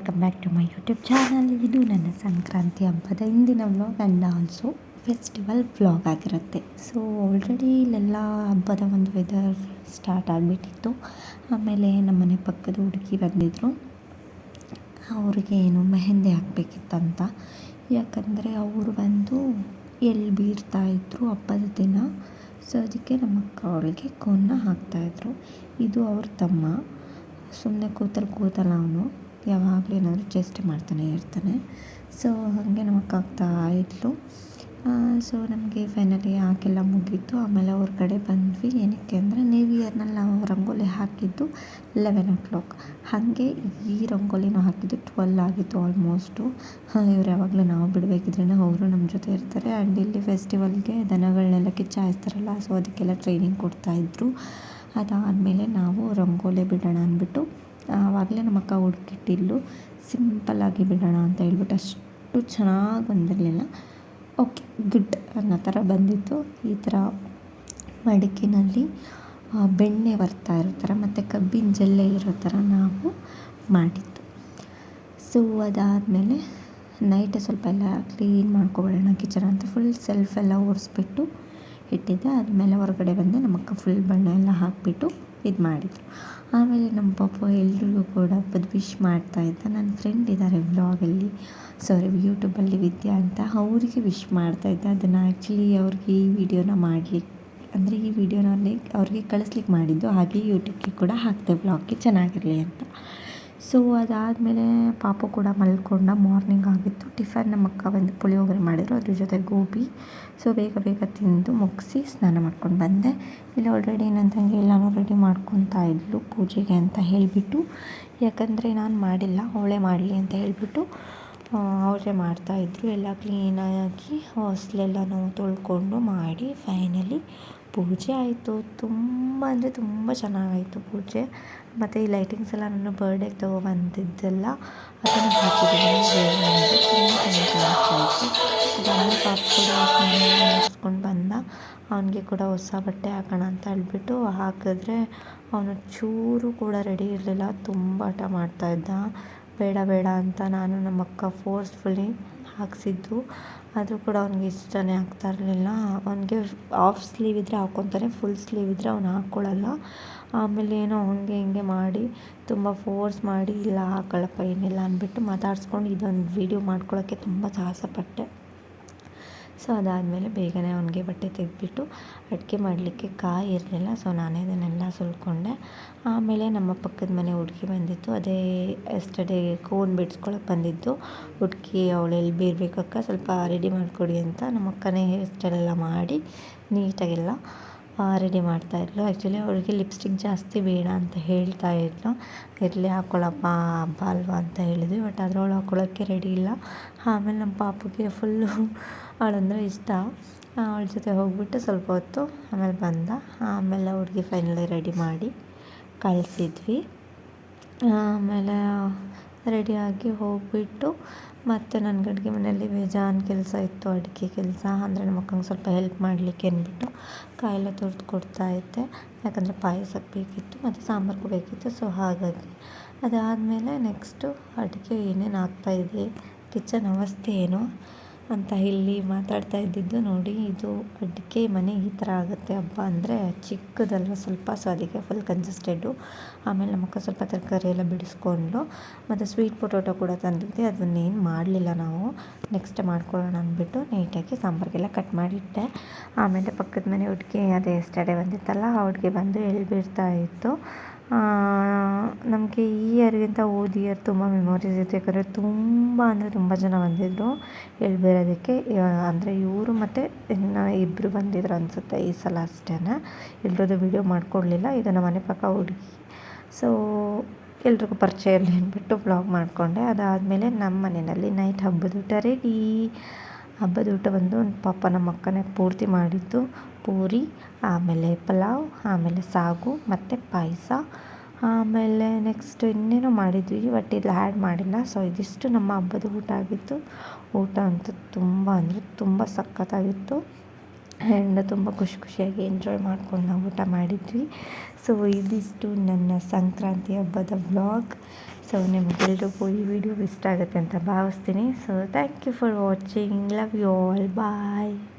Welcome back to my YouTube channel. ಇದು ನನ್ನ ಸಂಕ್ರಾಂತಿ ಹಬ್ಬದ ಇಂದಿನ vlog and also festival vlog ಆಗಿರುತ್ತೆ. ಸೊ ಆಲ್ರೆಡಿ ಇಲ್ಲೆಲ್ಲ ಹಬ್ಬದ ಒಂದು ವೆದರ್ ಸ್ಟಾರ್ಟ್ ಆಗಿಬಿಟ್ಟಿತ್ತು. ಆಮೇಲೆ ನಮ್ಮನೆ ಪಕ್ಕದ ಹುಡುಗಿ ಬಂದಿದ್ದರು. ಅವ್ರಿಗೆ ಏನು ಮೆಹಂದಿ ಹಾಕಬೇಕಿತ್ತಂತ. ಯಾಕಂದರೆ ಅವರು ಬಂದು ಎಲ್ಲಿ ಬೀರ್ತಾಯಿದ್ರು ಹಬ್ಬದ ದಿನ. ಸೊ ಅದಕ್ಕೆ ನಮ್ಮ ಅಕ್ಕ ಅವಳಿಗೆ ಕೋನ್ನ ಹಾಕ್ತಾಯಿದ್ರು. ಇದು ಅವ್ರ ತಮ್ಮ. ಸುಮ್ಮನೆ ಕೂತಲ್ಲ ಅವನು, ಯಾವಾಗಲೂ ಏನಾದರೂ ಚೇಷ್ಟೆ ಮಾಡ್ತಾನೆ ಇರ್ತಾನೆ. ಸೊ ಹಾಗೆ ನಮ್ಮ ಅಕ್ಕ ಆಗ್ತಾ ಇದ್ಲು. ಸೊ ನಮಗೆ ಫೈನಲಿ ಹಾಕೆಲ್ಲ ಮುಗೀತು. ಆಮೇಲೆ ಅವ್ರ ಕಡೆ ಬಂದ್ವಿ. ಏನಕ್ಕೆ ಅಂದರೆ ನ್ಯೂ ಇಯರ್ನಲ್ಲಿ ನಾವು ರಂಗೋಲಿ ಹಾಕಿದ್ದು 11 o'clock. ಹಾಗೆ ಈ ರಂಗೋಲಿನೂ ಹಾಕಿದ್ದು 12 ಆಗಿತ್ತು ಆಲ್ಮೋಸ್ಟು. ಇವ್ರು ಯಾವಾಗಲೂ ನಾವು ಬಿಡಬೇಕಿದ್ರೆ ಅವರು ನಮ್ಮ ಜೊತೆ ಇರ್ತಾರೆ. ಆ್ಯಂಡ್ ಇಲ್ಲಿ ಫೆಸ್ಟಿವಲ್ಗೆ ದನಗಳನ್ನೆಲ್ಲ ಕಿಚ್ಚಾಯಿಸ್ತಾರಲ್ಲ, ಸೊ ಅದಕ್ಕೆಲ್ಲ ಟ್ರೈನಿಂಗ್ ಕೊಡ್ತಾಯಿದ್ರು. ಅದಾದಮೇಲೆ ನಾವು ರಂಗೋಲಿ ಬಿಡೋಣ ಅಂದ್ಬಿಟ್ಟು ಆವಾಗಲೇ ನಮ್ಮ ಅಕ್ಕ ಹುಡುಕಿಟ್ಟಿಲ್ಲು ಸಿಂಪಲ್ಲಾಗಿ ಬಿಡೋಣ ಅಂತ ಹೇಳ್ಬಿಟ್ಟು ಅಷ್ಟು ಚೆನ್ನಾಗಿ ಬಂದಿರಲಿಲ್ಲ. ಓಕೆ ಗುಡ್ ಅನ್ನೋ ಥರ ಬಂದಿತ್ತು. ಈ ಥರ ಮಡಿಕೆನಲ್ಲಿ ಬೆಣ್ಣೆ ಬರ್ತಾ ಇರೋ ಥರ ಮತ್ತು ಕಬ್ಬಿನ ಜಲ್ಲೆ ಇರೋ ಥರ ನಾವು ಮಾಡಿದ್ದು. ಸೊ ಅದಾದಮೇಲೆ ನೈಟೇ ಸ್ವಲ್ಪ ಎಲ್ಲ ಕ್ಲೀನ್ ಮಾಡ್ಕೊಬಿಡೋಣ ಕಿಚನ್ ಅಂತ ಫುಲ್ ಸೆಲ್ಫೆಲ್ಲ ಒರೆಸ್ಬಿಟ್ಟು ಇಟ್ಟಿದ್ದೆ. ಆದಮೇಲೆ ಹೊರಗಡೆ ಬಂದೆ. ನಮ್ಮ ಅಕ್ಕ ಫುಲ್ ಬಣ್ಣ ಎಲ್ಲ ಹಾಕಿಬಿಟ್ಟು ಇದು ಮಾಡಿದ್ರು. ಆಮೇಲೆ ನಮ್ಮ ಪಾಪ ಎಲ್ರಿಗೂ ಕೂಡ ಹಬ್ಬದ ವಿಶ್ ಮಾಡ್ತಾಯಿದ್ದ. ನನ್ನ ಫ್ರೆಂಡ್ ಇದ್ದಾರೆ ಯೂಟ್ಯೂಬಲ್ಲಿ ವಿದ್ಯಾ ಅಂತ, ಅವರಿಗೆ ವಿಶ್ ಮಾಡ್ತಾಯಿದ್ದೆ. ಅದನ್ನು ಆ್ಯಕ್ಚುಲಿ ಅವ್ರಿಗೆ ಈ ವಿಡಿಯೋನ ಅವ್ರಿಗೆ ಕಳಿಸ್ಲಿಕ್ಕೆ ಮಾಡಿದ್ದು. ಹಾಗೆ ಯೂಟ್ಯೂಬ್ಗೆ ಕೂಡ ಹಾಕ್ತೆ ವ್ಲಾಗ್ಗೆ ಚೆನ್ನಾಗಿರಲಿ ಅಂತ. ಸೊ ಅದಾದಮೇಲೆ ಪಾಪು ಕೂಡ ಮಲ್ಕೊಂಡ. ಮಾರ್ನಿಂಗ್ ಆಗಿತ್ತು. ಟಿಫನ್ ನಮ್ಮ ಅಕ್ಕ ಬಂದು ಪುಳಿಯೋಗರೆ ಮಾಡಿದ್ರು, ಅದ್ರ ಜೊತೆ ಗೋಬಿ. ಸೊ ಬೇಗ ತಿಂದು ಮುಗಿಸಿ ಸ್ನಾನ ಮಾಡ್ಕೊಂಡು ಬಂದೆ. ಇಲ್ಲಿ ಆಲ್ರೆಡಿ ನನ್ನ ತಂಗಿ ಎಲ್ಲನೂ ರೆಡಿ ಮಾಡ್ಕೊತಾ ಇದ್ಲು ಪೂಜೆಗೆ ಅಂತ ಹೇಳಿಬಿಟ್ಟು. ಯಾಕಂದರೆ ನಾನು ಮಾಡಿಲ್ಲ, ಅವಳೇ ಮಾಡಲಿ ಅಂತ ಹೇಳಿಬಿಟ್ಟು ಅವರೇ ಮಾಡ್ತಾಯಿದ್ರು. ಎಲ್ಲ ಕ್ಲೀನಾಗಿ ಹೊಸಲೆಲ್ಲನೂ ತೊಳ್ಕೊಂಡು ಮಾಡಿ ಫೈನಲಿ ಪೂಜೆ ಆಯಿತು. ತುಂಬ ಅಂದರೆ ತುಂಬ ಚೆನ್ನಾಗಾಯಿತು ಪೂಜೆ. ಮತ್ತು ಈ ಲೈಟಿಂಗ್ಸ್ ಎಲ್ಲ ನಾನು ಬರ್ಡೇಗೆ ತೊಗೊಬಂದಿದ್ದೆಲ್ಲ ಅದನ್ನು ಹಾಕಿದ್ದೀನಿ. ತುಂಬ ಚೆನ್ನಾಗಿ ಕಾಣಿಸ್ತಾಯಿತ್ತು. ಆಮೇಲೆ ಪಾಪ ಕೂಡ ಮುಗಿಸ್ಕೊಂಡು ಬಂದ. ಅವನಿಗೆ ಕೂಡ ಹೊಸ ಬಟ್ಟೆ ಹಾಕೋಣ ಅಂತ ಹೇಳ್ಬಿಟ್ಟು ಹಾಕಿದ್ರೆ ಅವನು ಚೂರು ಕೂಡ ರೆಡಿ ಇರಲಿಲ್ಲ. ತುಂಬ ಹಠ ಮಾಡ್ತಾಯಿದ್ದ. ಬೇಡ ಅಂತ ನಾನು ನಮ್ಮ ಅಕ್ಕ ಫೋರ್ಸ್ಫುಲಿ ಹಾಕ್ಸಿದ್ದು. ಆದರೂ ಕೂಡ ಅವ್ನಿಗೆ ಇಷ್ಟನೇ ಆಗ್ತಾ ಇರಲಿಲ್ಲ. ಅವನಿಗೆ ಹಾಫ್ ಸ್ಲೀವ್ ಇದ್ದರೆ ಹಾಕ್ಕೊತಾನೆ, ಫುಲ್ ಸ್ಲೀವ್ ಇದ್ದರೆ ಅವ್ನು ಹಾಕ್ಕೊಳ್ಳಲ್ಲ. ಆಮೇಲೆ ಏನೋ ಹಂಗೆ ಹಿಂಗೆ ಮಾಡಿ ತುಂಬ ಫೋರ್ಸ್ ಮಾಡಿ ಇಲ್ಲ ಹಾಕೊಳ್ಳಪ್ಪ ಏನಿಲ್ಲ ಅಂದ್ಬಿಟ್ಟು ಮಾತಾಡಿಸ್ಕೊಂಡು ಇದೊಂದು ವೀಡಿಯೋ ಮಾಡ್ಕೊಳ್ಳೋಕ್ಕೆ ತುಂಬ ಸಾಹಸಪಟ್ಟೆ. ಸೊ ಅದಾದಮೇಲೆ ಬೇಗನೆ ಅವನಿಗೆ ಬಟ್ಟೆ ತೆಗೆದ್ಬಿಟ್ಟು ಅಡುಗೆ ಮಾಡಲಿಕ್ಕೆ ಕಾಯಿ ಇರಲಿಲ್ಲ. ಸೊ ನಾನೇ ಇದನ್ನೆಲ್ಲ ಸುಲ್ಕೊಂಡೆ. ಆಮೇಲೆ ನಮ್ಮ ಪಕ್ಕದ ಮನೆ ಹುಡುಗಿ ಬಂದಿತ್ತು. ಅದೇ ಎಸ್ಟರ್ಡೇ ಕೋನ್ ಬಿಡಿಸ್ಕೊಳಕ್ಕೆ ಬಂದಿದ್ದು ಹುಡುಗಿ. ಅವಳು ಎಲ್ಲಿ ಬೀರ್ಬೇಕಕ್ಕ ಸ್ವಲ್ಪ ರೆಡಿ ಮಾಡಿಕೊಡಿ ಅಂತ ನಮ್ಮ ಅಕ್ಕನೇ ಹೇರ್ ಸ್ಟೈಲ್ ಎಲ್ಲ ಮಾಡಿ ನೀಟಾಗೆಲ್ಲ ರೆಡಿ ಮಾಡ್ತಾಯಿದ್ಲು. ಆ್ಯಕ್ಚುಲಿ ಅವಳಿಗೆ ಲಿಪ್ಸ್ಟಿಕ್ ಜಾಸ್ತಿ ಬೇಡ ಅಂತ ಹೇಳ್ತಾಯಿದ್ಲು. ಇರಲಿ ಹಾಕ್ಕೊಳ್ಳಪ್ಪ ಹಬ್ಬ ಅಲ್ವಾ ಅಂತ ಹೇಳಿದ್ವಿ. ಬಟ್ ಆದರೆ ಅವಳು ಹಾಕ್ಕೊಳ್ಳೋಕ್ಕೆ ರೆಡಿ ಇಲ್ಲ. ಆಮೇಲೆ ನಮ್ಮ ಪಾಪುಗೆ ಫುಲ್ಲು ಅವಳಂದರೆ ಇಷ್ಟ. ಅವಳ ಜೊತೆ ಹೋಗ್ಬಿಟ್ಟು ಸ್ವಲ್ಪ ಹೊತ್ತು ಆಮೇಲೆ ಬಂದ. ಆಮೇಲೆ ಹುಡುಗಿ ಫೈನಲಿ ರೆಡಿ ಮಾಡಿ ಕಳಿಸಿದ್ವಿ. ಆಮೇಲೆ ರೆಡಿಯಾಗಿ ಹೋಗಿಬಿಟ್ಟು ಮತ್ತು ನನಗೆ ಅಡುಗೆ ಮನೆಯಲ್ಲಿ ಬೇಜಾನ್ ಕೆಲಸ ಇತ್ತು. ಅಡುಗೆ ಕೆಲಸ ಅಂದರೆ ನಮ್ಮ ಅಕ್ಕಂಗೆ ಸ್ವಲ್ಪ ಹೆಲ್ಪ್ ಮಾಡಲಿಕ್ಕೆ ಅಂದ್ಬಿಟ್ಟು ಕಾಯೆಲ್ಲ ತುರಿದು ಕೊಡ್ತಾಯಿದ್ದೆ. ಯಾಕಂದರೆ ಪಾಯಸಕ್ಕೆ ಬೇಕಿತ್ತು ಮತ್ತು ಸಾಂಬಾರಿಗೂ ಬೇಕಿತ್ತು. ಸೊ ಹಾಗಾಗಿ ಅದಾದಮೇಲೆ ನೆಕ್ಸ್ಟು ಅಡುಗೆ ಏನೇನು ಆಗ್ತಾಯಿದೆ, ಕಿಚನ್ ಅವಸ್ಥೆ ಏನು ಅಂತ ಇಲ್ಲಿ ಮಾತಾಡ್ತಾ ಇದ್ದಿದ್ದು. ನೋಡಿ, ಇದು ಅಡುಗೆ ಮನೆ ಈ ಥರ ಆಗುತ್ತೆ ಹಬ್ಬ ಅಂದರೆ. ಚಿಕ್ಕದಲ್ವ ಸ್ವಲ್ಪ, ಸೊ ಅದಕ್ಕೆ ಫುಲ್ ಕಂಜೆಸ್ಟೆಡು. ಆಮೇಲೆ ನಮ್ಮ ಅಕ್ಕ ಸ್ವಲ್ಪ ತರಕಾರಿ ಎಲ್ಲ ಬಿಡಿಸ್ಕೊಂಡು ಮತ್ತು ಸ್ವೀಟ್ ಪೊಟೊಟೊ ಕೂಡ ತಂದಿದ್ದೆ. ಅದನ್ನೇನು ಮಾಡಲಿಲ್ಲ ನಾವು, ನೆಕ್ಸ್ಟ್ ಮಾಡ್ಕೊಳ್ಳೋಣ ಅಂದ್ಬಿಟ್ಟು ನೀಟಾಗಿ ಸಾಂಬಾರಿಗೆಲ್ಲ ಕಟ್ ಮಾಡಿಟ್ಟೆ. ಆಮೇಲೆ ಪಕ್ಕದ ಮನೆ ಹುಡುಗಿ ಅದೇ ಎಸ್ಟರ್ಡೇ ಬಂದಿತ್ತಲ್ಲ, ಆ ಹುಡುಗಿ ಬಂದು ಎಳ್ಬಿಡ್ತಾ ಇತ್ತು. ನಮಗೆ ಈ ಇಯರ್ಗಿಂತ ಹೋದ ಇಯರ್ ತುಂಬ ಮೆಮೊರೀಸ್ ಇತ್ತು. ಯಾಕಂದರೆ ತುಂಬ ಜನ ಬಂದಿದ್ದರು ಎಳ್ಬಿರೋದಕ್ಕೆ. ಅಂದರೆ ಇವರು ಮತ್ತು ಇನ್ನು ಇಬ್ಬರು ಬಂದಿದ್ರು ಅನಿಸುತ್ತೆ ಈ ಸಲ ಅಷ್ಟೇ. ಎಲ್ರದ್ದು ವೀಡಿಯೋ ಮಾಡ್ಕೊಡ್ಲಿಲ್ಲ. ಇದು ನಮ್ಮ ಮನೆ ಪಕ್ಕ ಹುಡುಗಿ. ಸೊ ಎಲ್ರಿಗೂ ಪರಿಚಯ ಇರಲಿ ಅಂದ್ಬಿಟ್ಟು ವ್ಲಾಗ್ ಮಾಡಿಕೊಂಡೆ. ಅದಾದಮೇಲೆ ನಮ್ಮ ಮನೆಯಲ್ಲಿ ನೈಟ್ ಹಬ್ಬದ ಊಟ ರೆಡಿ. ಹಬ್ಬದ ಊಟ ಬಂದು ಪಾಪ ನಮ್ಮ ಅಕ್ಕನೇ ಪೂರ್ತಿ ಮಾಡಿದ್ದು. ಪೂರಿ, ಆಮೇಲೆ ಪಲಾವ್, ಆಮೇಲೆ ಸಾಗು ಮತ್ತು ಪಾಯಸ. ಆಮೇಲೆ ನೆಕ್ಸ್ಟ್ ಇನ್ನೇನೋ ಮಾಡಿದ್ವಿ, ಬಟ್ ಇಲ್ಲಿ ಆ್ಯಡ್ ಮಾಡಿಲ್ಲ. ಸೊ ಇದಿಷ್ಟು ನಮ್ಮ ಹಬ್ಬದ ಊಟ ಆಗಿತ್ತು. ಊಟ ಅಂತೂ ತುಂಬ ಅಂದರೆ ತುಂಬ ಸಖತ್ತಾಗಿತ್ತು. ಆ್ಯಂಡ್ ತುಂಬ ಖುಷಿಯಾಗಿ ಎಂಜಾಯ್ ಮಾಡ್ಕೊಂಡು ನಾವು ಊಟ ಮಾಡಿದ್ವಿ. ಸೊ ಇದಿಷ್ಟು ನನ್ನ ಸಂಕ್ರಾಂತಿ ಹಬ್ಬದ ವ್ಲಾಗ್. ಸೊ ನಿಮಗೆಲ್ರಿಗೂ ಈ ವಿಡಿಯೋ ಇಷ್ಟ ಆಗುತ್ತೆ ಅಂತ ಭಾವಿಸ್ತೀನಿ. So thank you for watching. Love you all. Bye.